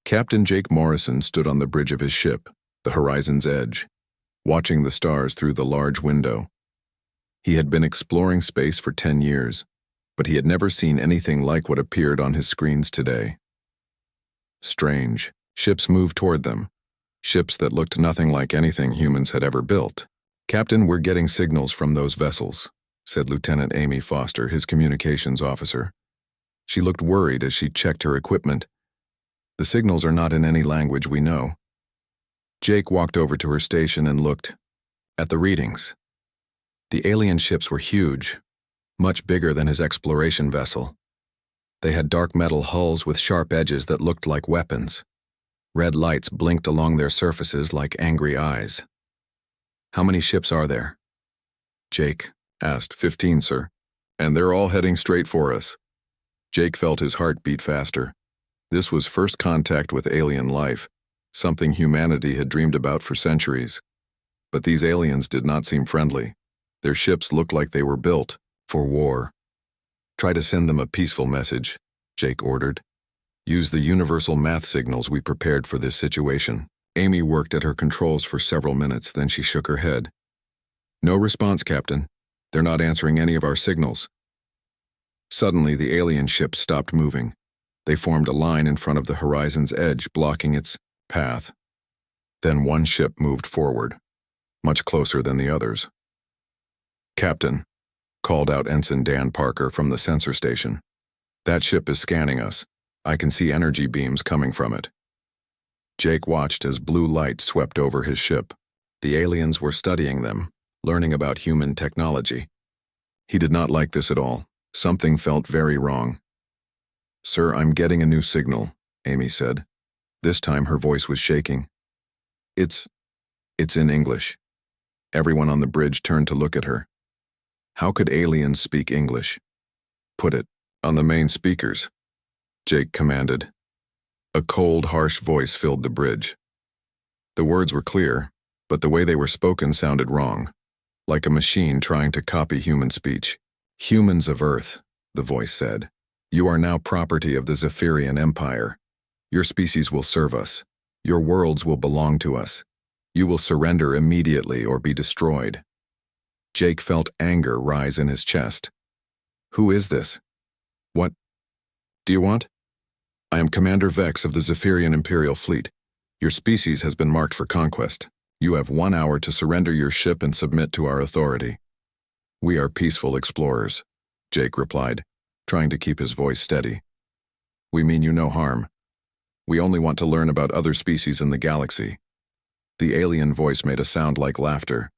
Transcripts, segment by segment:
Captain Jake Morrison stood on the bridge of his ship, the horizon's edge, watching the stars through the large window. He had been exploring space for 10 years, but he had never seen anything like what appeared on his screens today. Strange. Ships moved toward them. Ships that looked nothing like anything humans had ever built. "Captain, we're getting signals from those vessels," said Lieutenant Amy Foster, his communications officer. She looked worried as she checked her equipment. "The signals are not in any language we know." Jake walked over to her station and looked at the readings. The alien ships were huge, much bigger than his exploration vessel. They had dark metal hulls with sharp edges that looked like weapons. Red lights blinked along their surfaces like angry eyes. "How many ships are there?" Jake asked. 15, sir. And they're all heading straight for us." Jake felt his heart beat faster. This was first contact with alien life, something humanity had dreamed about for centuries. But these aliens did not seem friendly. Their ships looked like they were built for war. "Try to send them a peaceful message," Jake ordered. "Use the universal math signals we prepared for this situation." Amy worked at her controls for several minutes, then she shook her head. "No response, Captain. They're not answering any of our signals." Suddenly, the alien ships stopped moving. They formed a line in front of the horizon's edge, blocking its path. Then one ship moved forward, much closer than the others. "Captain," called out Ensign Dan Parker from the sensor station. "That ship is scanning us. I can see energy beams coming from it." Jake watched as blue light swept over his ship. The aliens were studying them, learning about human technology. He did not like this at all. Something felt very wrong. "Sir, I'm getting a new signal," Amy said. This time her voice was shaking. It's in English." Everyone on the bridge turned to look at her. How could aliens speak English? "Put it on the main speakers," Jake commanded. A cold, harsh voice filled the bridge. The words were clear, but the way they were spoken sounded wrong, like a machine trying to copy human speech. "Humans of Earth," the voice said, "you are now property of the Zephyrian Empire. Your species will serve us. Your worlds will belong to us. You will surrender immediately or be destroyed." Jake felt anger rise in his chest. "Who is this? What do you want?" "I am Commander Vex of the Zephyrian Imperial Fleet. Your species has been marked for conquest. You have 1 hour to surrender your ship and submit to our authority." "We are peaceful explorers," Jake replied, trying to keep his voice steady. "We mean you no harm. We only want to learn about other species in the galaxy." The alien voice made a sound like laughter,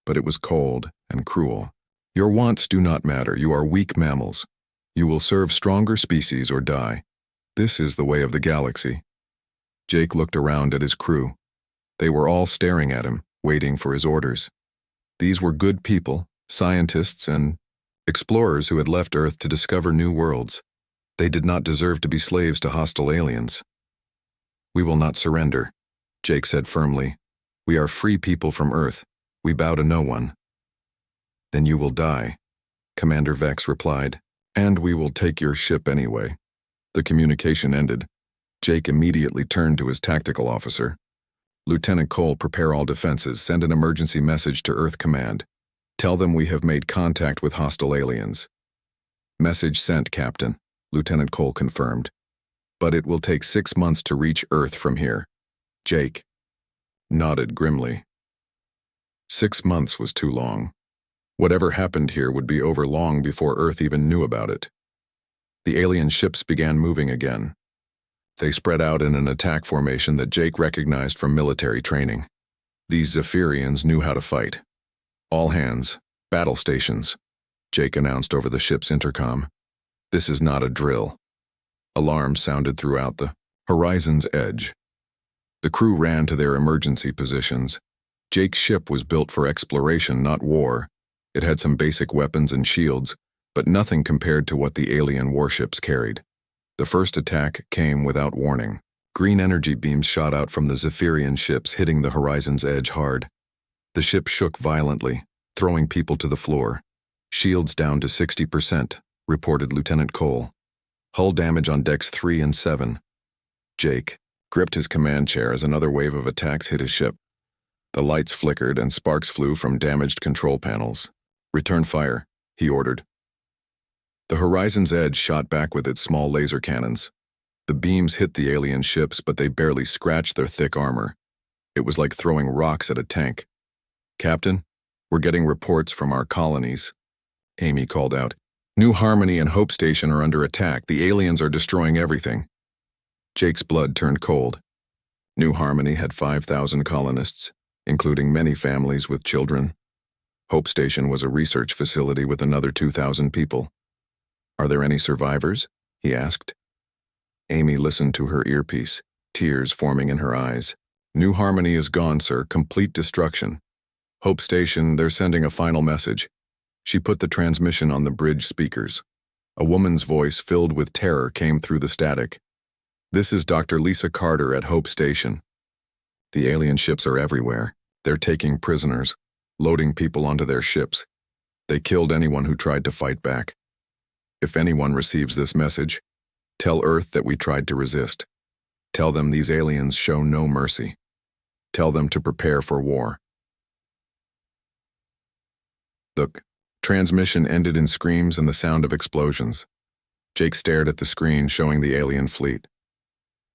but it was cold and cruel. "Your wants do not matter. You are weak mammals. You will serve stronger species or die. This is the way of the galaxy." Jake looked around at his crew. They were all staring at him, waiting for his orders. These were good people, scientists and explorers who had left Earth to discover new worlds. They did not deserve to be slaves to hostile aliens. "We will not surrender," Jake said firmly. "We are free people from Earth. We bow to no one." "Then you will die," Commander Vex replied. "And we will take your ship anyway." The communication ended. Jake immediately turned to his tactical officer. "Lieutenant Cole, prepare all defenses. Send an emergency message to Earth Command. Tell them we have made contact with hostile aliens." "Message sent, Captain," Lieutenant Cole confirmed. "But it will take 6 months to reach Earth from here." Jake nodded grimly. 6 months was too long. Whatever happened here would be over long before Earth even knew about it. The alien ships began moving again. They spread out in an attack formation that Jake recognized from military training. These Zephyrians knew how to fight. "All hands, battle stations," Jake announced over the ship's intercom. "This is not a drill." Alarms sounded throughout the horizon's edge. The crew ran to their emergency positions. Jake's ship was built for exploration, not war. It had some basic weapons and shields, but nothing compared to what the alien warships carried. The first attack came without warning. Green energy beams shot out from the Zephyrian ships, hitting the horizon's edge hard. The ship shook violently, throwing people to the floor. "Shields down to 60%, reported Lieutenant Cole. "Hull damage on decks 3 and 7. Jake gripped his command chair as another wave of attacks hit his ship. The lights flickered and sparks flew from damaged control panels. "Return fire," he ordered. The Horizon's Edge shot back with its small laser cannons. The beams hit the alien ships, but they barely scratched their thick armor. It was like throwing rocks at a tank. "Captain, we're getting reports from our colonies," Amy called out. "New Harmony and Hope Station are under attack. The aliens are destroying everything." Jake's blood turned cold. New Harmony had 5,000 colonists, including many families with children. Hope Station was a research facility with another 2,000 people. "Are there any survivors?" he asked. Amy listened to her earpiece, tears forming in her eyes. "New Harmony is gone, sir. Complete destruction. Hope Station, they're sending a final message." She put the transmission on the bridge speakers. A woman's voice filled with terror came through the static. "This is Dr. Lisa Carter at Hope Station. The alien ships are everywhere. They're taking prisoners, loading people onto their ships. They killed anyone who tried to fight back. If anyone receives this message, tell Earth that we tried to resist. Tell them these aliens show no mercy. Tell them to prepare for war." The transmission ended in screams and the sound of explosions. Jake stared at the screen showing the alien fleet.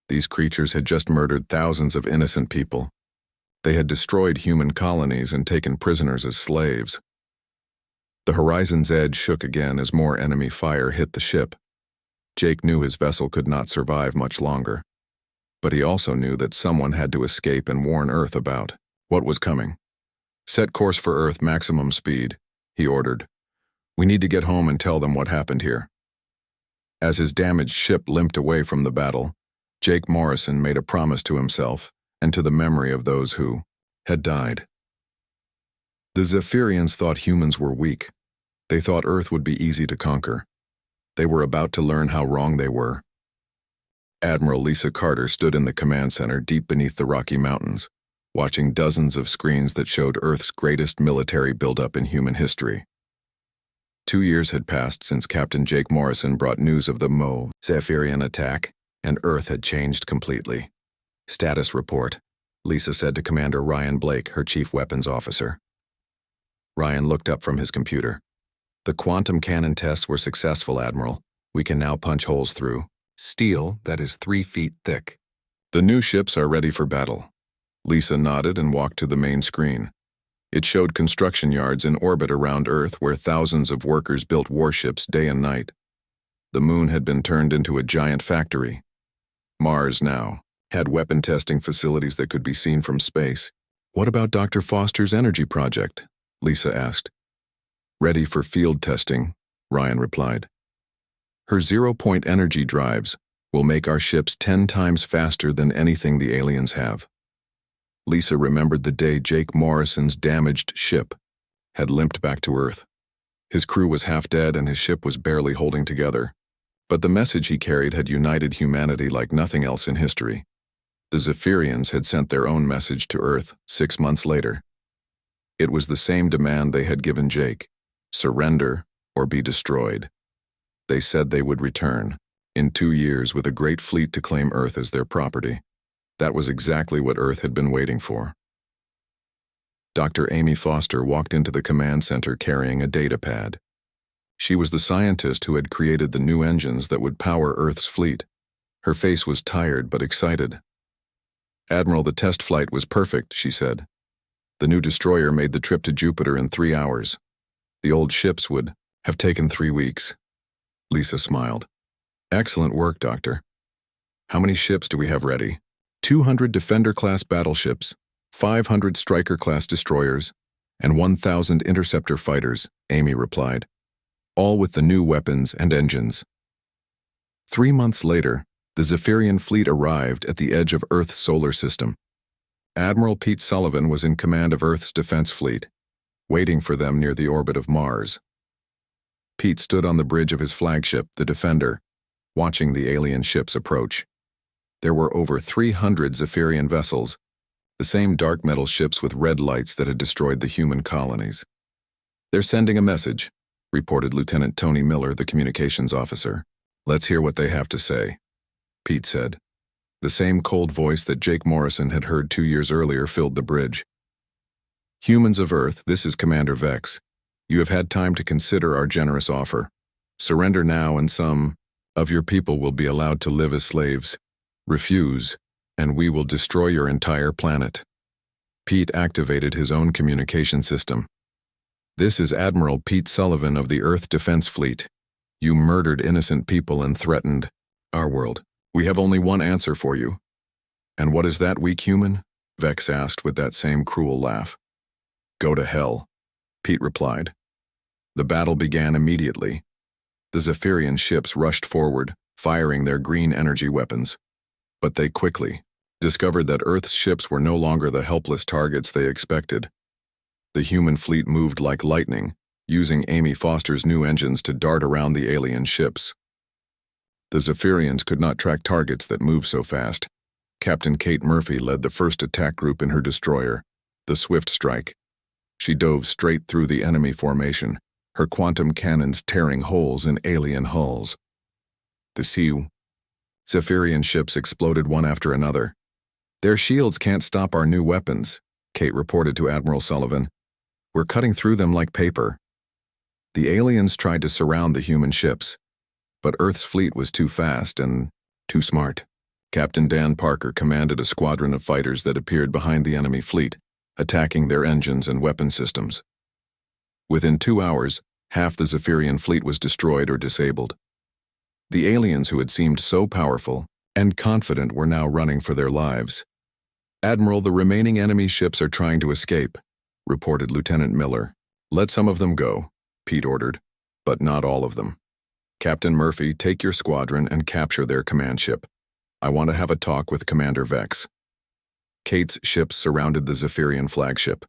These creatures had just murdered thousands of innocent people. They had destroyed human colonies and taken prisoners as slaves. The Horizon's Edge shook again as more enemy fire hit the ship. Jake knew his vessel could not survive much longer. But he also knew that someone had to escape and warn Earth about what was coming. "Set course for Earth, maximum speed," he ordered. "We need to get home and tell them what happened here." As his damaged ship limped away from the battle, Jake Morrison made a promise to himself and to the memory of those who had died. The Zephyrians thought humans were weak. They thought Earth would be easy to conquer. They were about to learn how wrong they were. Admiral Lisa Carter stood in the command center deep beneath the Rocky Mountains, watching dozens of screens that showed Earth's greatest military buildup in human history. 2 years had passed since Captain Jake Morrison brought news of the Zephyrian attack, and Earth had changed completely. "Status report," Lisa said to Commander Ryan Blake, her chief weapons officer. Ryan looked up from his computer. "The quantum cannon tests were successful, Admiral. We can now punch holes through steel that is 3 feet thick. The new ships are ready for battle." Lisa nodded and walked to the main screen. It showed construction yards in orbit around Earth where thousands of workers built warships day and night. The moon had been turned into a giant factory. Mars now had weapon testing facilities that could be seen from space. "What about Dr. Foster's energy project?" Lisa asked. "Ready for field testing," Ryan replied. "Her zero-point energy drives will make our ships 10 times faster than anything the aliens have." Lisa remembered the day Jake Morrison's damaged ship had limped back to Earth. His crew was half dead and his ship was barely holding together. But the message he carried had united humanity like nothing else in history. The Zephyrians had sent their own message to Earth 6 months later. It was the same demand they had given Jake: surrender or be destroyed. They said they would return, in 2 years, with a great fleet to claim Earth as their property. That was exactly what Earth had been waiting for. Dr. Amy Foster walked into the command center carrying a data pad. She was the scientist who had created the new engines that would power Earth's fleet. Her face was tired but excited. "Admiral, the test flight was perfect," she said. "The new destroyer made the trip to Jupiter in 3 hours. The old ships would have taken 3 weeks." Lisa smiled. "Excellent work, Doctor. How many ships do we have ready?" 200 Defender-class battleships, 500 Striker-class destroyers, and 1,000 interceptor fighters, Amy replied, all with the new weapons and engines. 3 months later, the Zephyrian fleet arrived at the edge of Earth's solar system. Admiral Pete Sullivan was in command of Earth's defense fleet, waiting for them near the orbit of Mars. Pete stood on the bridge of his flagship, the Defender, watching the alien ships approach. There were over 300 Zephyrian vessels, the same dark metal ships with red lights that had destroyed the human colonies. "They're sending a message," reported Lieutenant Tony Miller, the communications officer. "Let's hear what they have to say," Pete said. The same cold voice that Jake Morrison had heard 2 years earlier filled the bridge. "Humans of Earth, this is Commander Vex. You have had time to consider our generous offer. Surrender now and some of your people will be allowed to live as slaves. Refuse, and we will destroy your entire planet." Pete activated his own communication system. "This is Admiral Pete Sullivan of the Earth Defense Fleet. You murdered innocent people and threatened our world. We have only one answer for you." "And what is that, weak human?" Vex asked with that same cruel laugh. "Go to hell," Pete replied. The battle began immediately. The Zephyrian ships rushed forward, firing their green energy weapons. But they quickly discovered that Earth's ships were no longer the helpless targets they expected. The human fleet moved like lightning, using Amy Foster's new engines to dart around the alien ships. The Zephyrians could not track targets that moved so fast. Captain Kate Murphy led the first attack group in her destroyer, the Swift Strike. She dove straight through the enemy formation, her quantum cannons tearing holes in alien hulls. The Zephyrian ships exploded one after another. "Their shields can't stop our new weapons," Kate reported to Admiral Sullivan. "We're cutting through them like paper." The aliens tried to surround the human ships, but Earth's fleet was too fast and too smart. Captain Dan Parker commanded a squadron of fighters that appeared behind the enemy fleet, attacking their engines and weapon systems. Within 2 hours, half the Zephyrian fleet was destroyed or disabled. The aliens who had seemed so powerful and confident were now running for their lives. "Admiral, the remaining enemy ships are trying to escape," reported Lieutenant Miller. "Let some of them go," Pete ordered, "but not all of them. Captain Murphy, take your squadron and capture their command ship. I want to have a talk with Commander Vex." Kate's ships surrounded the Zephyrian flagship.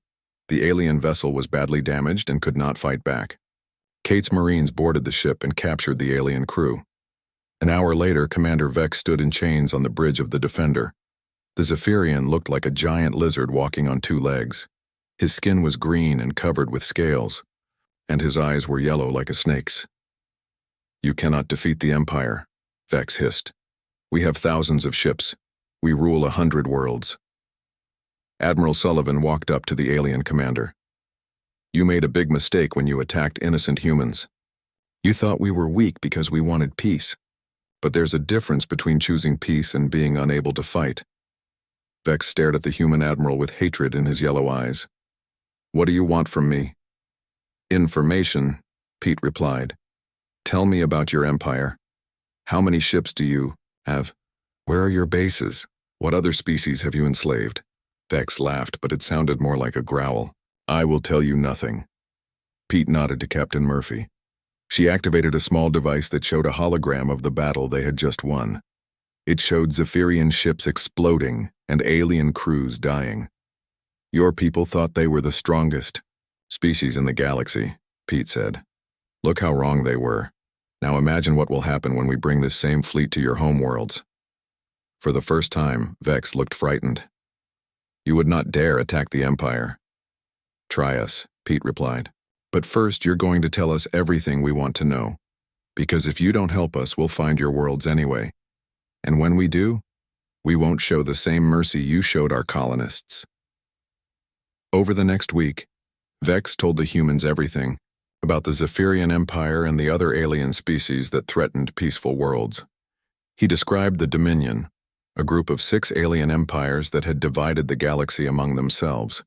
The alien vessel was badly damaged and could not fight back. Kate's Marines boarded the ship and captured the alien crew. An hour later, Commander Vex stood in chains on the bridge of the Defender. The Zephyrian looked like a giant lizard walking on 2 legs. His skin was green and covered with scales, and his eyes were yellow like a snake's. "You cannot defeat the Empire," Vex hissed. "We have thousands of ships. We rule 100 worlds." Admiral Sullivan walked up to the alien commander. "You made a big mistake when you attacked innocent humans. You thought we were weak because we wanted peace. But there's a difference between choosing peace and being unable to fight." Vex stared at the human admiral with hatred in his yellow eyes. "What do you want from me?" "Information," Pete replied. "Tell me about your empire. How many ships do you have? Where are your bases? What other species have you enslaved?" Vex laughed, but it sounded more like a growl. "I will tell you nothing." Pete nodded to Captain Murphy. She activated a small device that showed a hologram of the battle they had just won. It showed Zephyrian ships exploding and alien crews dying. "Your people thought they were the strongest species in the galaxy," Pete said. "Look how wrong they were. Now imagine what will happen when we bring this same fleet to your homeworlds." For the first time, Vex looked frightened. "You would not dare attack the Empire." "Try us," Pete replied. "But first you're going to tell us everything we want to know. Because if you don't help us, we'll find your worlds anyway. And when we do, we won't show the same mercy you showed our colonists." Over the next week, Vex told the humans everything about the Zephyrian Empire and the other alien species that threatened peaceful worlds. He described the Dominion, a group of 6 alien empires that had divided the galaxy among themselves.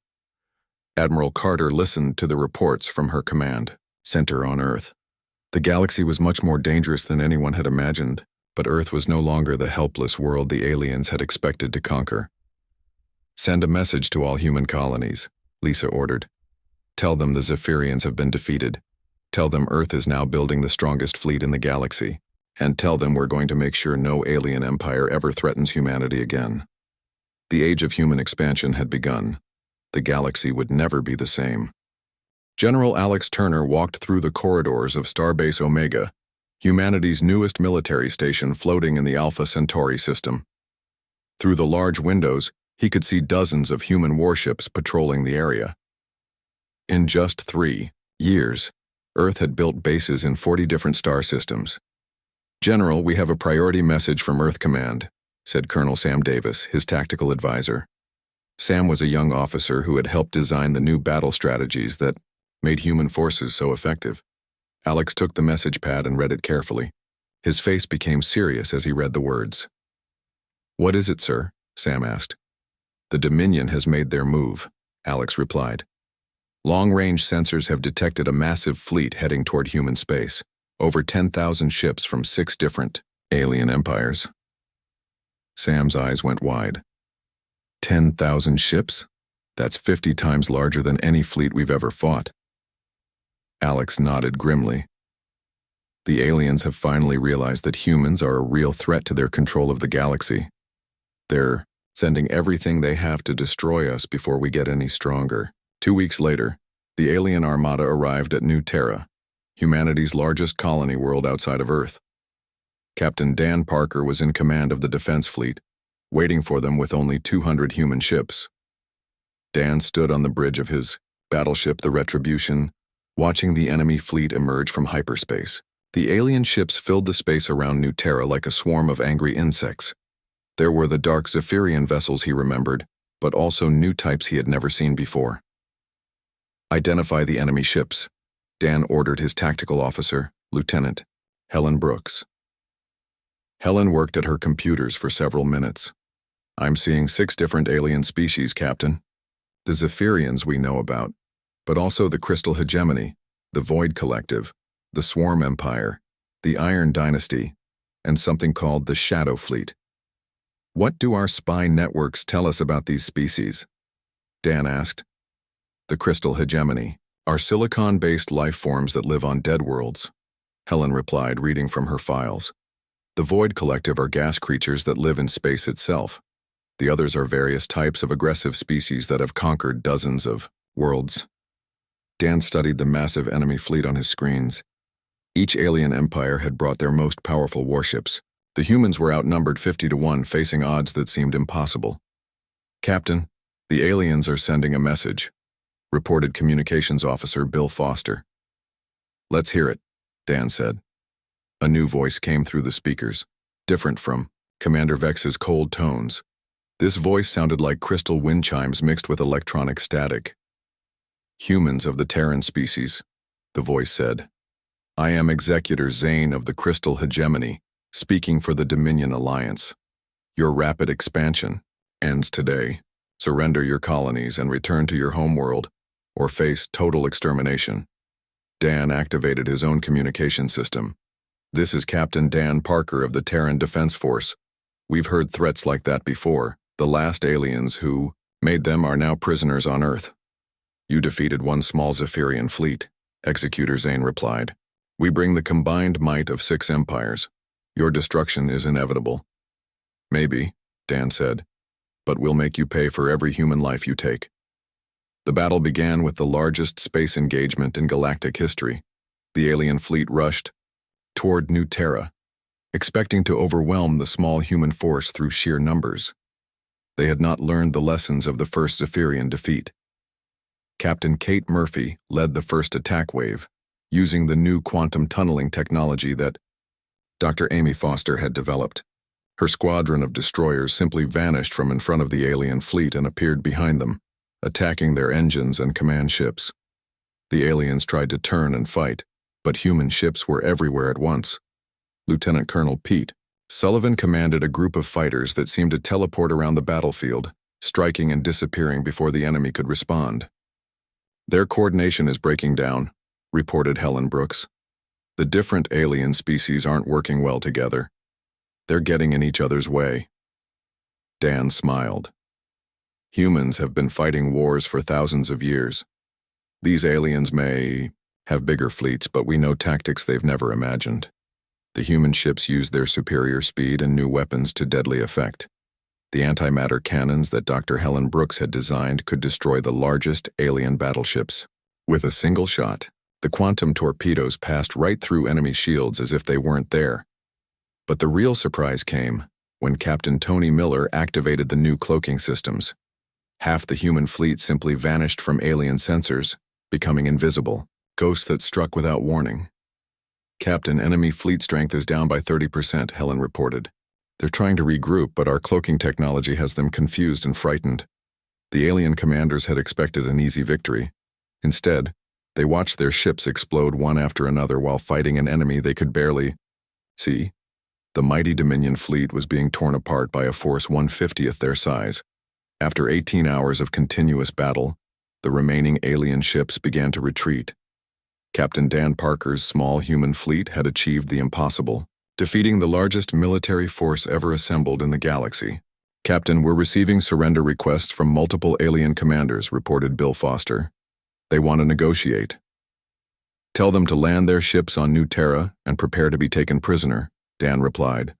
Admiral Carter listened to the reports from her command center on Earth. The galaxy was much more dangerous than anyone had imagined, but Earth was no longer the helpless world the aliens had expected to conquer. "Send a message to all human colonies," Lisa ordered. "Tell them the Zephyrians have been defeated. Tell them Earth is now building the strongest fleet in the galaxy. And tell them we're going to make sure no alien empire ever threatens humanity again." The age of human expansion had begun. The galaxy would never be the same. General Alex Turner walked through the corridors of Starbase Omega, humanity's newest military station floating in the Alpha Centauri system. Through the large windows, he could see dozens of human warships patrolling the area. In just 3 years, Earth had built bases in 40 different star systems. "General, we have a priority message from Earth Command," said Colonel Sam Davis, his tactical advisor. Sam was a young officer who had helped design the new battle strategies that made human forces so effective. Alex took the message pad and read it carefully. His face became serious as he read the words. "What is it, sir?" Sam asked. "The Dominion has made their move," Alex replied. "Long-range sensors have detected a massive fleet heading toward human space, over 10,000 ships from 6 different alien empires." Sam's eyes went wide. 10,000 ships? That's 50 times larger than any fleet we've ever fought. Alex nodded grimly. The aliens have finally realized that humans are a real threat to their control of the galaxy. They're sending everything they have to destroy us before we get any stronger. 2 weeks later, the alien armada arrived at New Terra, humanity's largest colony world outside of Earth. Captain Dan Parker was in command of the defense fleet, waiting for them with only 200 human ships. Dan stood on the bridge of his battleship, the Retribution, watching the enemy fleet emerge from hyperspace. The alien ships filled the space around New Terra like a swarm of angry insects. There were the dark Zephyrian vessels he remembered, but also new types he had never seen before. "Identify the enemy ships," Dan ordered his tactical officer, Lieutenant Helen Brooks. Helen worked at her computers for several minutes. "I'm seeing 6 different alien species, Captain. The Zephyrians we know about, but also the Crystal Hegemony, the Void Collective, the Swarm Empire, the Iron Dynasty, and something called the Shadow Fleet. What do our spy networks tell us about these species?" Dan asked. "The Crystal Hegemony are silicon-based life forms that live on dead worlds," Helen replied, reading from her files. "The Void Collective are gas creatures that live in space itself. The others are various types of aggressive species that have conquered dozens of worlds." Dan studied the massive enemy fleet on his screens. Each alien empire had brought their most powerful warships. The humans were outnumbered 50 to 1, facing odds that seemed impossible. "Captain, the aliens are sending a message," reported Communications Officer Bill Foster. "Let's hear it," Dan said. A new voice came through the speakers, different from Commander Vex's cold tones. This voice sounded like crystal wind chimes mixed with electronic static. "Humans of the Terran species," the voice said. "I am Executor Zane of the Crystal Hegemony, speaking for the Dominion Alliance. Your rapid expansion ends today. Surrender your colonies and return to your homeworld, or face total extermination." Dan activated his own communication system. "This is Captain Dan Parker of the Terran Defense Force. We've heard threats like that before. The last aliens who made them are now prisoners on Earth. You defeated one small Zephyrian fleet," Executor Zane replied. "We bring the combined might of 6 empires. Your destruction is inevitable." "Maybe," Dan said, "but we'll make you pay for every human life you take." The battle began with the largest space engagement in galactic history. The alien fleet rushed toward New Terra, expecting to overwhelm the small human force through sheer numbers. They had not learned the lessons of the first Zephyrian defeat. Captain Kate Murphy led the first attack wave, using the new quantum tunneling technology that Dr. Amy Foster had developed. Her squadron of destroyers simply vanished from in front of the alien fleet and appeared behind them, attacking their engines and command ships. The aliens tried to turn and fight, but human ships were everywhere at once. Lieutenant Colonel Pete Sullivan commanded a group of fighters that seemed to teleport around the battlefield, striking and disappearing before the enemy could respond. "Their coordination is breaking down," reported Helen Brooks. "The different alien species aren't working well together. They're getting in each other's way." Dan smiled. "Humans have been fighting wars for thousands of years. These aliens may have bigger fleets, but we know tactics they've never imagined. The human ships use their superior speed and new weapons to deadly effect. The antimatter cannons that Dr. Helen Brooks had designed could destroy the largest alien battleships. With a single shot, the quantum torpedoes passed right through enemy shields as if they weren't there. But the real surprise came when Captain Tony Miller activated the new cloaking systems. Half the human fleet simply vanished from alien sensors, becoming invisible, ghosts that struck without warning. "Captain, enemy fleet strength is down by 30%, Helen reported. They're trying to regroup, but our cloaking technology has them confused and frightened. The alien commanders had expected an easy victory. Instead, they watched their ships explode one after another while fighting an enemy they could barely see. The mighty Dominion fleet was being torn apart by a force 1/50th their size. After 18 hours of continuous battle, the remaining alien ships began to retreat. Captain Dan Parker's small human fleet had achieved the impossible, defeating the largest military force ever assembled in the galaxy. "Captain, we're receiving surrender requests from multiple alien commanders," reported Bill Foster. "They want to negotiate." "Tell them to land their ships on New Terra and prepare to be taken prisoner," Dan replied.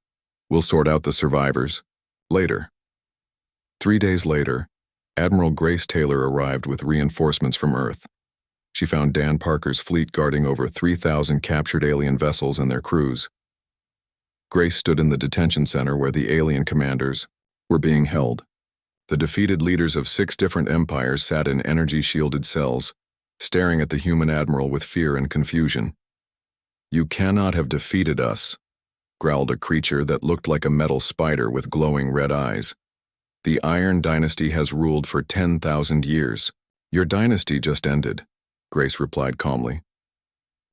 "We'll sort out the survivors later." 3 days later, Admiral Grace Taylor arrived with reinforcements from Earth. She found Dan Parker's fleet guarding over 3,000 captured alien vessels and their crews. Grace stood in the detention center where the alien commanders were being held. The defeated leaders of 6 different empires sat in energy-shielded cells, staring at the human admiral with fear and confusion. "You cannot have defeated us," growled a creature that looked like a metal spider with glowing red eyes. "The Iron Dynasty has ruled for 10,000 years. Your dynasty just ended," Grace replied calmly.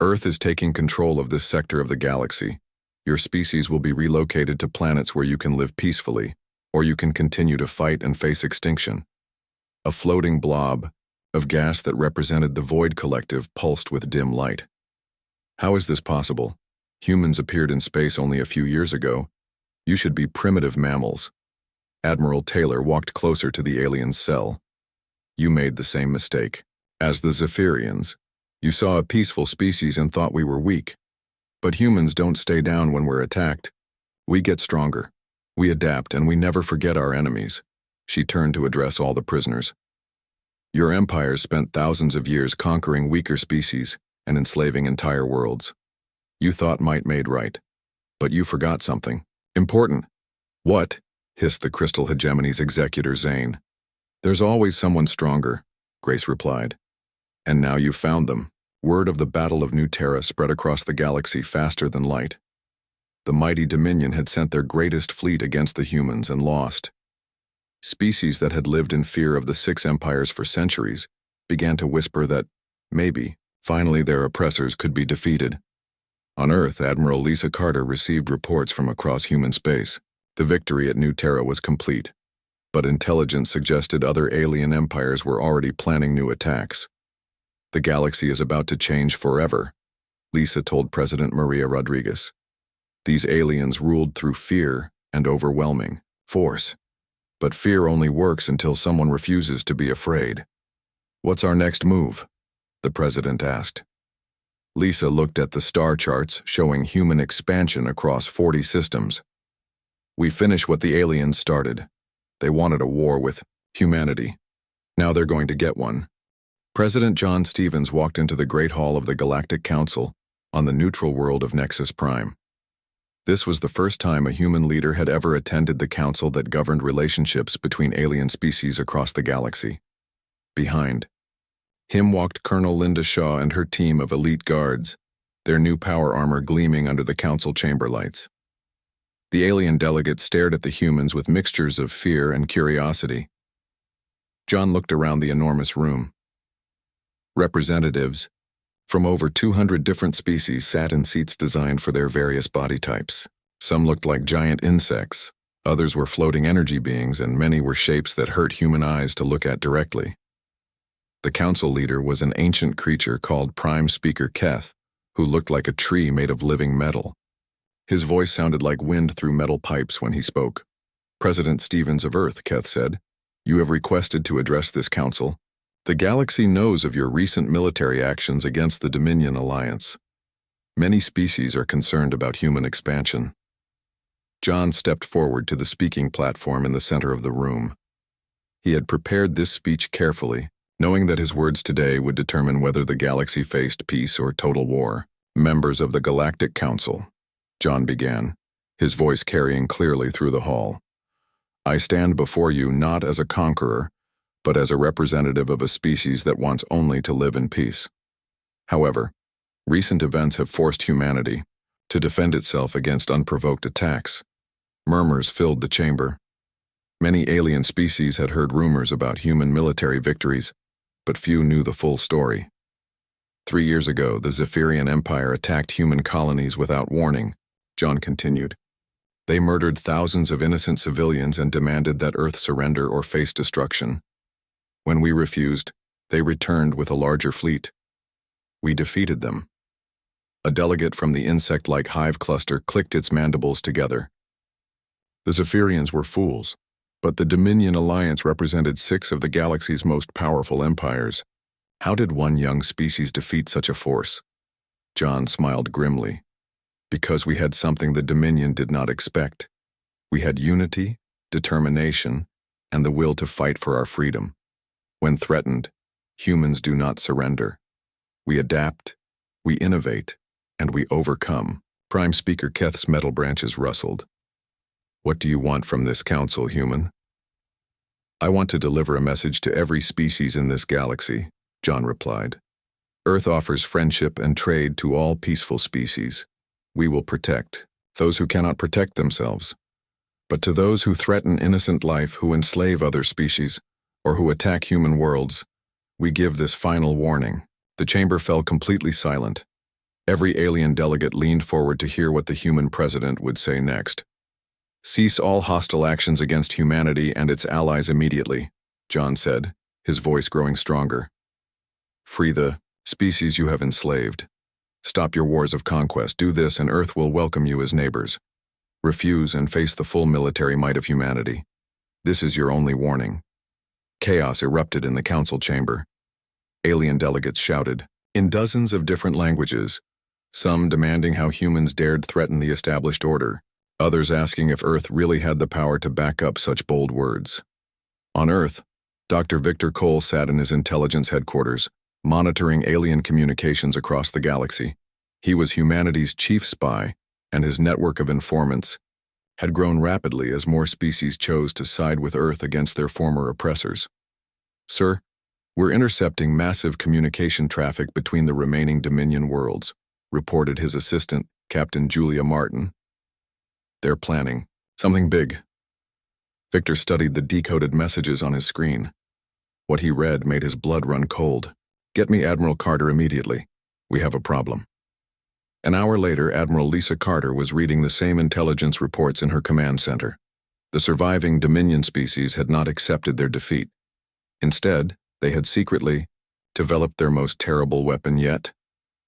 "Earth is taking control of this sector of the galaxy. Your species will be relocated to planets where you can live peacefully, or you can continue to fight and face extinction." A floating blob of gas that represented the Void Collective pulsed with dim light. "How is this possible? Humans appeared in space only a few years ago. You should be primitive mammals." Admiral Taylor walked closer to the alien's cell. "You made the same mistake as the Zephyrians. You saw a peaceful species and thought we were weak. But humans don't stay down when we're attacked. We get stronger. We adapt, and we never forget our enemies." She turned to address all the prisoners. "Your empires spent thousands of years conquering weaker species and enslaving entire worlds. You thought might made right. But you forgot something important." "What?" hissed the Crystal Hegemony's executor Zane. "There's always someone stronger," Grace replied. "And now you've found them." Word of the Battle of New Terra spread across the galaxy faster than light. The mighty Dominion had sent their greatest fleet against the humans and lost. Species that had lived in fear of the 6 empires for centuries began to whisper that, maybe, finally their oppressors could be defeated. On Earth, Admiral Lisa Carter received reports from across human space. The victory at New Terra was complete, but intelligence suggested other alien empires were already planning new attacks. "The galaxy is about to change forever," Lisa told President Maria Rodriguez. "These aliens ruled through fear and overwhelming force. But fear only works until someone refuses to be afraid." "What's our next move?" the president asked. Lisa looked at the star charts showing human expansion across 40 systems. "We finish what the aliens started. They wanted a war with humanity. Now they're going to get one." President John Stevens walked into the Great Hall of the Galactic Council on the neutral world of Nexus Prime. This was the first time a human leader had ever attended the council that governed relationships between alien species across the galaxy. Behind him walked Colonel Linda Shaw and her team of elite guards, their new power armor gleaming under the council chamber lights. The alien delegates stared at the humans with mixtures of fear and curiosity. John looked around the enormous room. Representatives from over 200 different species sat in seats designed for their various body types. Some looked like giant insects, others were floating energy beings, and many were shapes that hurt human eyes to look at directly. The council leader was an ancient creature called Prime Speaker Keth, who looked like a tree made of living metal. His voice sounded like wind through metal pipes when he spoke. "President Stevens of Earth," Keth said, "you have requested to address this council. The galaxy knows of your recent military actions against the Dominion Alliance. Many species are concerned about human expansion." John stepped forward to the speaking platform in the center of the room. He had prepared this speech carefully, knowing that his words today would determine whether the galaxy faced peace or total war. "Members of the Galactic Council," John began, his voice carrying clearly through the hall. "I stand before you not as a conqueror, but as a representative of a species that wants only to live in peace. However, recent events have forced humanity to defend itself against unprovoked attacks. Murmurs filled the chamber. Many alien species had heard rumors about human military victories, but few knew the full story. 3 years ago, the Zephyrian Empire attacked human colonies without warning, John continued. They murdered thousands of innocent civilians and demanded that Earth surrender or face destruction. When we refused, they returned with a larger fleet. We defeated them. A delegate from the insect-like hive cluster clicked its mandibles together. The Zephyrians were fools, but the Dominion Alliance represented 6 of the galaxy's most powerful empires. How did one young species defeat such a force? John smiled grimly. Because we had something the Dominion did not expect. We had unity, determination, and the will to fight for our freedom. When threatened, humans do not surrender. We adapt, we innovate, and we overcome. Prime Speaker Keth's metal branches rustled. What do you want from this council, human? I want to deliver a message to every species in this galaxy, John replied. Earth offers friendship and trade to all peaceful species. We will protect those who cannot protect themselves. But to those who threaten innocent life, who enslave other species, or who attack human worlds, we give this final warning. The chamber fell completely silent. Every alien delegate leaned forward to hear what the human president would say next. Cease all hostile actions against humanity and its allies immediately, John said, his voice growing stronger. Free the species you have enslaved. Stop your wars of conquest. Do this and Earth will welcome you as neighbors. Refuse and face the full military might of humanity. This is your only warning. Chaos erupted in the council chamber. Alien delegates shouted, in dozens of different languages, some demanding how humans dared threaten the established order, others asking if Earth really had the power to back up such bold words. On Earth, Dr. Victor Cole sat in his intelligence headquarters, monitoring alien communications across the galaxy. He was humanity's chief spy, and his network of informants had grown rapidly as more species chose to side with Earth against their former oppressors. Sir, we're intercepting massive communication traffic between the remaining Dominion worlds, reported his assistant, Captain Julia Martin. They're planning something big. Victor studied the decoded messages on his screen. What he read made his blood run cold. Get me Admiral Carter immediately. We have a problem. An hour later, Admiral Lisa Carter was reading the same intelligence reports in her command center. The surviving Dominion species had not accepted their defeat. Instead, they had secretly developed their most terrible weapon yet.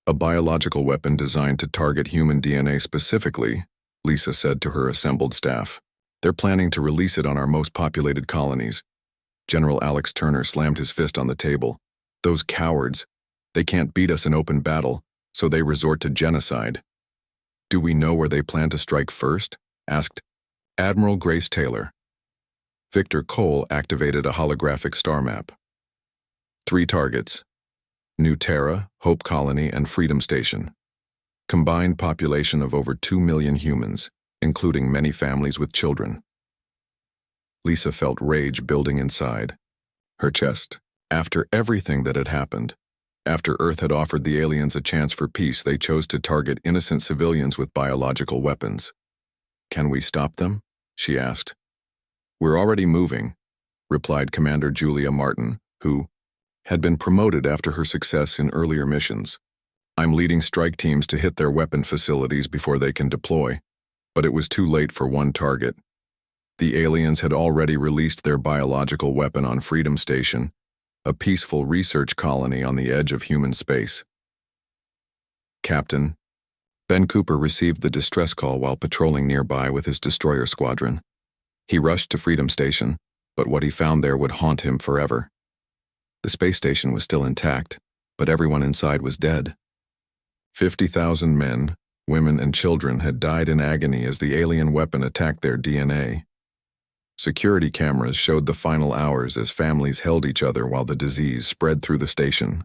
A biological weapon designed to target human DNA specifically, Lisa said to her assembled staff. They're planning to release it on our most populated colonies. General Alex Turner slammed his fist on the table. Those cowards. They can't beat us in open battle, so they resort to genocide. Do we know where they plan to strike first? Asked Admiral Grace Taylor. Victor Cole activated a holographic star map. 3 targets: New Terra, Hope Colony, and Freedom Station. Combined population of over 2 million humans, including many families with children. Lisa felt rage building inside her chest. After everything that had happened, after Earth had offered the aliens a chance for peace, they chose to target innocent civilians with biological weapons. Can we stop them? She asked. We're already moving, replied Commander Julia Martin, who had been promoted after her success in earlier missions. I'm leading strike teams to hit their weapon facilities before they can deploy, but it was too late for one target. The aliens had already released their biological weapon on Freedom Station, a peaceful research colony on the edge of human space. Captain, Ben Cooper received the distress call while patrolling nearby with his destroyer squadron. He rushed to Freedom Station, but what he found there would haunt him forever. The space station was still intact, but everyone inside was dead. 50,000 men, women, and children had died in agony as the alien weapon attacked their DNA. Security cameras showed the final hours as families held each other while the disease spread through the station.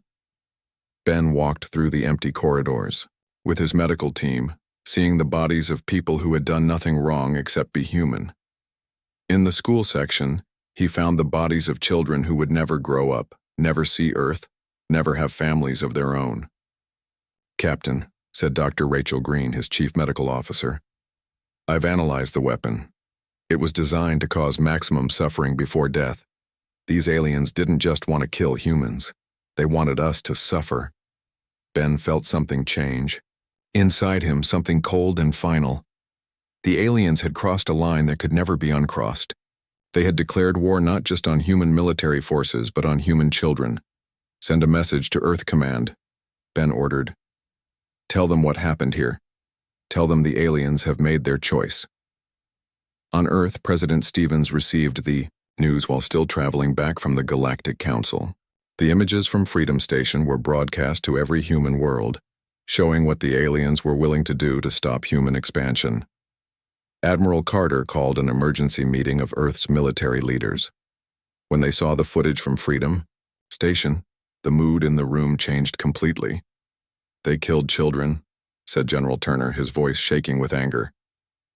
Ben walked through the empty corridors, with his medical team, seeing the bodies of people who had done nothing wrong except be human. In the school section, he found the bodies of children who would never grow up, never see Earth, never have families of their own. Captain, said Dr. Rachel Green, his chief medical officer, I've analyzed the weapon. It was designed to cause maximum suffering before death. These aliens didn't just want to kill humans. They wanted us to suffer. Ben felt something change. Inside him, something cold and final. The aliens had crossed a line that could never be uncrossed. They had declared war not just on human military forces, but on human children. Send a message to Earth Command, Ben ordered. Tell them what happened here. Tell them the aliens have made their choice. On Earth, President Stevens received the news while still traveling back from the Galactic Council. The images from Freedom Station were broadcast to every human world, showing what the aliens were willing to do to stop human expansion. Admiral Carter called an emergency meeting of Earth's military leaders. When they saw the footage from Freedom Station, the mood in the room changed completely. They killed children, said General Turner, his voice shaking with anger.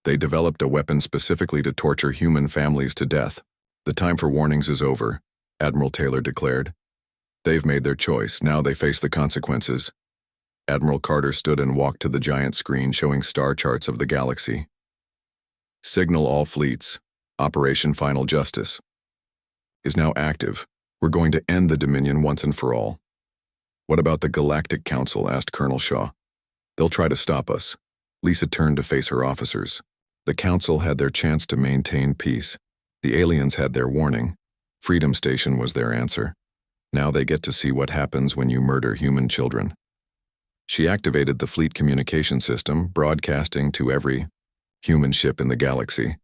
They developed a weapon specifically to torture human families to death. The time for warnings is over, Admiral Taylor declared. They've made their choice. Now they face the consequences. Admiral Carter stood and walked to the giant screen showing star charts of the galaxy. Signal all fleets. Operation Final Justice is now active. We're going to end the Dominion once and for all. What about the Galactic Council? Asked Colonel Shaw. They'll try to stop us. Lisa turned to face her officers. The Council had their chance to maintain peace. The aliens had their warning. Freedom Station was their answer. Now they get to see what happens when you murder human children. She activated the fleet communication system, broadcasting to every human ship in the galaxy.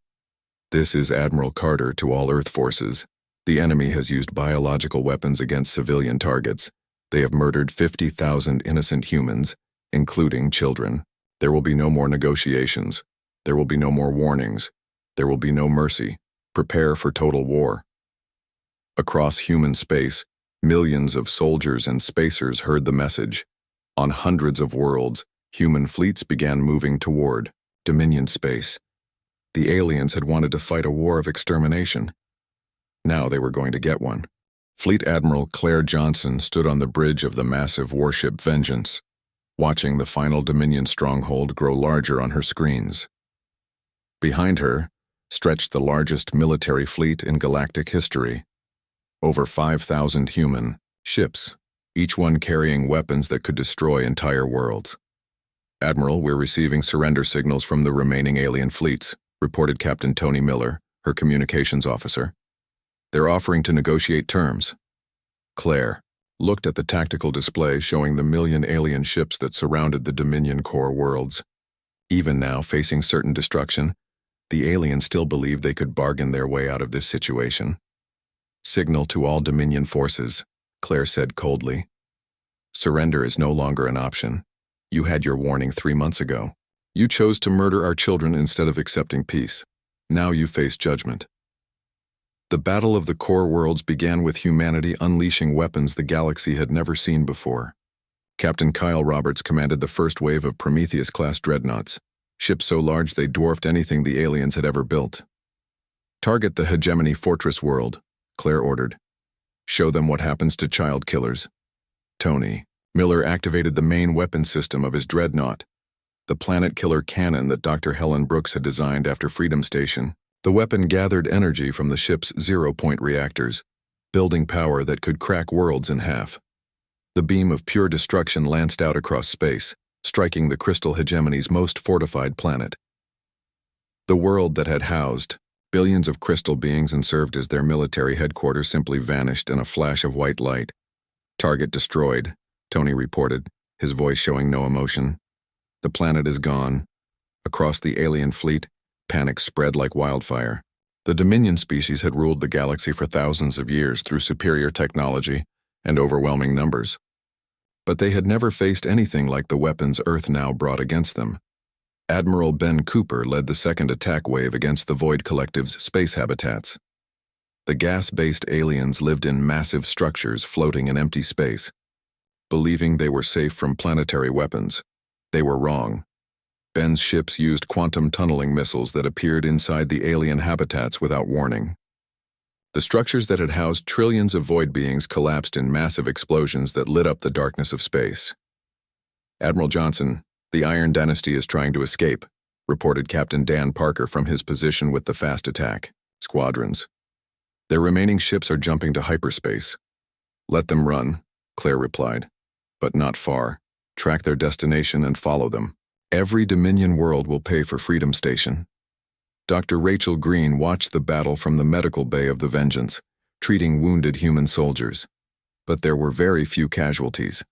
This is Admiral Carter to all Earth forces. The enemy has used biological weapons against civilian targets. They have murdered 50,000 innocent humans, including children. There will be no more negotiations. There will be no more warnings. There will be no mercy. Prepare for total war. Across human space, millions of soldiers and spacers heard the message. On hundreds of worlds, human fleets began moving toward Dominion space. The aliens had wanted to fight a war of extermination. Now they were going to get one. Fleet Admiral Claire Johnson stood on the bridge of the massive warship Vengeance, watching the final Dominion stronghold grow larger on her screens. Behind her stretched the largest military fleet in galactic history. Over 5,000 human ships, each one carrying weapons that could destroy entire worlds. Admiral, we're receiving surrender signals from the remaining alien fleets, reported Captain Tony Miller, her communications officer. They're offering to negotiate terms. Claire looked at the tactical display showing the million alien ships that surrounded the Dominion core worlds. Even now, facing certain destruction, the aliens still believed they could bargain their way out of this situation. Signal to all Dominion forces, Claire said coldly. Surrender is no longer an option. You had your warning 3 months ago. You chose to murder our children instead of accepting peace. Now you face judgment. The Battle of the Core Worlds began with humanity unleashing weapons the galaxy had never seen before. Captain Kyle Roberts commanded the first wave of Prometheus-class dreadnoughts, ships so large they dwarfed anything the aliens had ever built. Target the Hegemony Fortress world, Claire ordered. Show them what happens to child killers. Tony Miller activated the main weapon system of his dreadnought, the planet killer cannon that Dr. Helen Brooks had designed after Freedom Station. The weapon gathered energy from the ship's zero-point reactors, building power that could crack worlds in half. The beam of pure destruction lanced out across space, striking the Crystal Hegemony's most fortified planet. The world that had housed billions of crystal beings and served as their military headquarters simply vanished in a flash of white light. Target destroyed, Tony reported, his voice showing no emotion. The planet is gone. Across the alien fleet, panic spread like wildfire. The Dominion species had ruled the galaxy for thousands of years through superior technology and overwhelming numbers. But they had never faced anything like the weapons Earth now brought against them. Admiral Ben Cooper led the second attack wave against the Void Collective's space habitats. The gas-based aliens lived in massive structures floating in empty space. Believing they were safe from planetary weapons, they were wrong. Ben's ships used quantum tunneling missiles that appeared inside the alien habitats without warning. The structures that had housed trillions of void beings collapsed in massive explosions that lit up the darkness of space. Admiral Johnson, the Iron Dynasty is trying to escape, reported Captain Dan Parker from his position with the fast attack squadrons. Their remaining ships are jumping to hyperspace. Let them run, Claire replied. But not far. Track their destination and follow them. Every Dominion world will pay for Freedom Station. Dr. Rachel Green watched the battle from the medical bay of the Vengeance, treating wounded human soldiers. But there were very few casualties.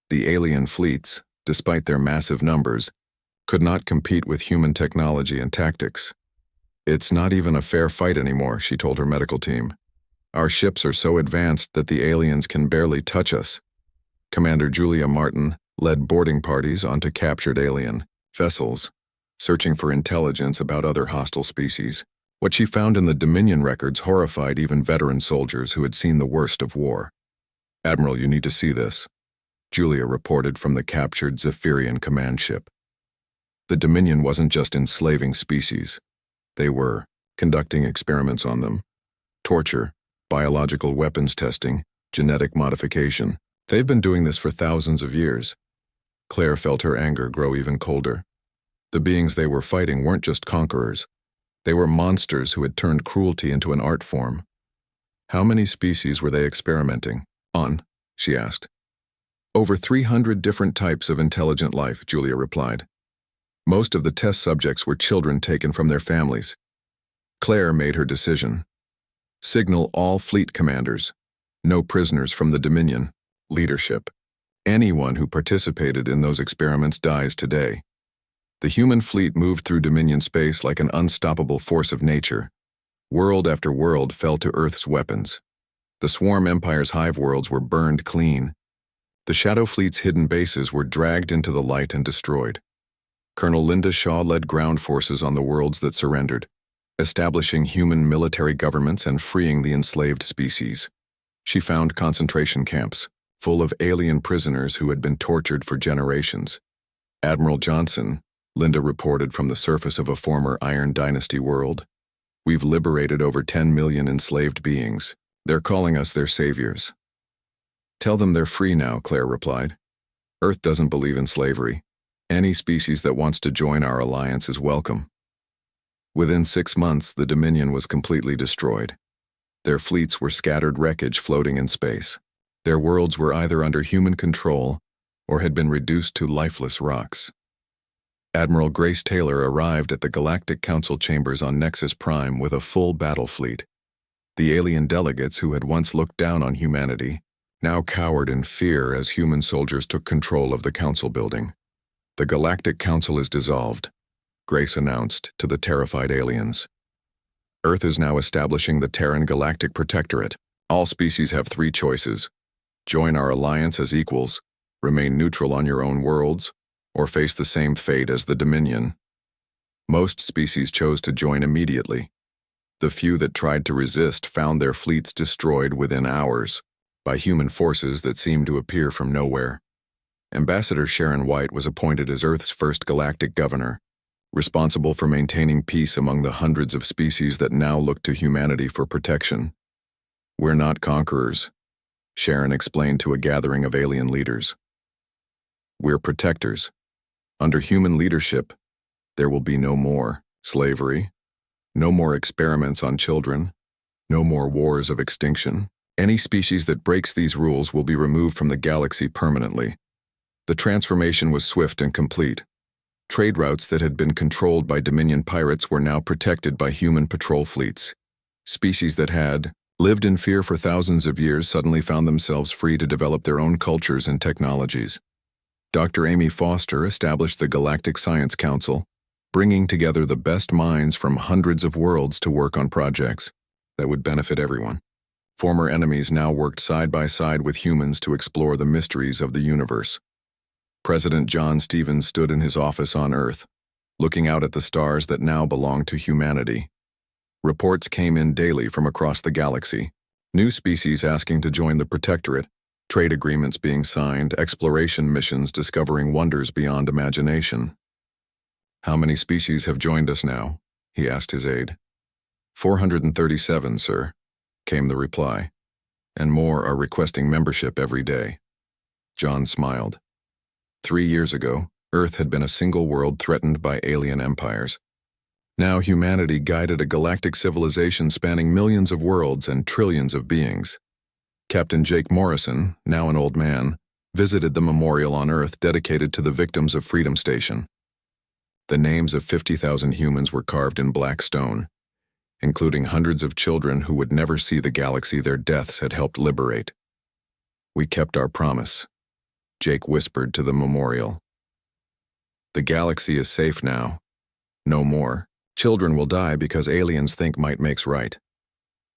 The alien fleets, despite their massive numbers, could not compete with human technology and tactics. It's not even a fair fight anymore, she told her medical team. Our ships are so advanced that the aliens can barely touch us. Commander Julia Martin led boarding parties onto captured alien vessels, searching for intelligence about other hostile species. What she found in the Dominion records horrified even veteran soldiers who had seen the worst of war. Admiral, you need to see this, Julia reported from the captured Zephyrian command ship. The Dominion wasn't just enslaving species. They were conducting experiments on them. Torture, biological weapons testing, genetic modification. They've been doing this for thousands of years. Claire felt her anger grow even colder. The beings they were fighting weren't just conquerors. They were monsters who had turned cruelty into an art form. How many species were they experimenting on? She asked. Over 300 different types of intelligent life, Julia replied. Most of the test subjects were children taken from their families. Claire made her decision. Signal all fleet commanders. No prisoners from the Dominion. Leadership. Anyone who participated in those experiments dies today. The human fleet moved through Dominion space like an unstoppable force of nature. World after world fell to Earth's weapons. The Swarm Empire's hive worlds were burned clean. The Shadow Fleet's hidden bases were dragged into the light and destroyed. Colonel Linda Shaw led ground forces on the worlds that surrendered, establishing human military governments and freeing the enslaved species. She found concentration camps, full of alien prisoners who had been tortured for generations. Admiral Johnson, Linda reported from the surface of a former Iron Dynasty world. We've liberated over 10 million enslaved beings. They're calling us their saviors. Tell them they're free now, Claire replied. Earth doesn't believe in slavery. Any species that wants to join our alliance is welcome. Within 6 months, the Dominion was completely destroyed. Their fleets were scattered wreckage floating in space. Their worlds were either under human control or had been reduced to lifeless rocks. Admiral Grace Taylor arrived at the Galactic Council chambers on Nexus Prime with a full battle fleet. The alien delegates who had once looked down on humanity now cowered in fear as human soldiers took control of the council building. The Galactic Council is dissolved, Grace announced to the terrified aliens. Earth is now establishing the Terran Galactic Protectorate. All species have 3 choices. Join our alliance as equals, remain neutral on your own worlds, or face the same fate as the Dominion. Most species chose to join immediately. The few that tried to resist found their fleets destroyed within hours by human forces that seemed to appear from nowhere. Ambassador Sharon White was appointed as Earth's first galactic governor, responsible for maintaining peace among the hundreds of species that now look to humanity for protection. We're not conquerors, Sharon explained to a gathering of alien leaders. We're protectors. Under human leadership, there will be no more slavery, no more experiments on children, no more wars of extinction. Any species that breaks these rules will be removed from the galaxy permanently. The transformation was swift and complete. Trade routes that had been controlled by Dominion pirates were now protected by human patrol fleets. Species that had lived in fear for thousands of years suddenly found themselves free to develop their own cultures and technologies. Dr. Amy Foster established the Galactic Science Council, bringing together the best minds from hundreds of worlds to work on projects that would benefit everyone. Former enemies now worked side by side with humans to explore the mysteries of the universe. President John Stevens stood in his office on Earth, looking out at the stars that now belonged to humanity. Reports came in daily from across the galaxy, new species asking to join the Protectorate, trade agreements being signed, exploration missions discovering wonders beyond imagination. How many species have joined us now? He asked his aide. 437, sir, came the reply, and more are requesting membership every day. John smiled. 3 years ago, Earth had been a single world threatened by alien empires. Now humanity guided a galactic civilization spanning millions of worlds and trillions of beings. Captain Jake Morrison, now an old man, visited the memorial on Earth dedicated to the victims of Freedom Station. The names of 50,000 humans were carved in black stone, including hundreds of children who would never see the galaxy their deaths had helped liberate. "We kept our promise," Jake whispered to the memorial. "The galaxy is safe now. No more. Children will die because aliens think might makes right."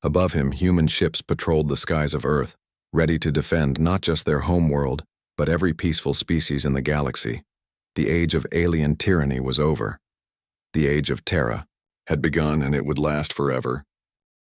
Above him, human ships patrolled the skies of Earth, ready to defend not just their homeworld, but every peaceful species in the galaxy. The age of alien tyranny was over. The age of Terra had begun, and it would last forever.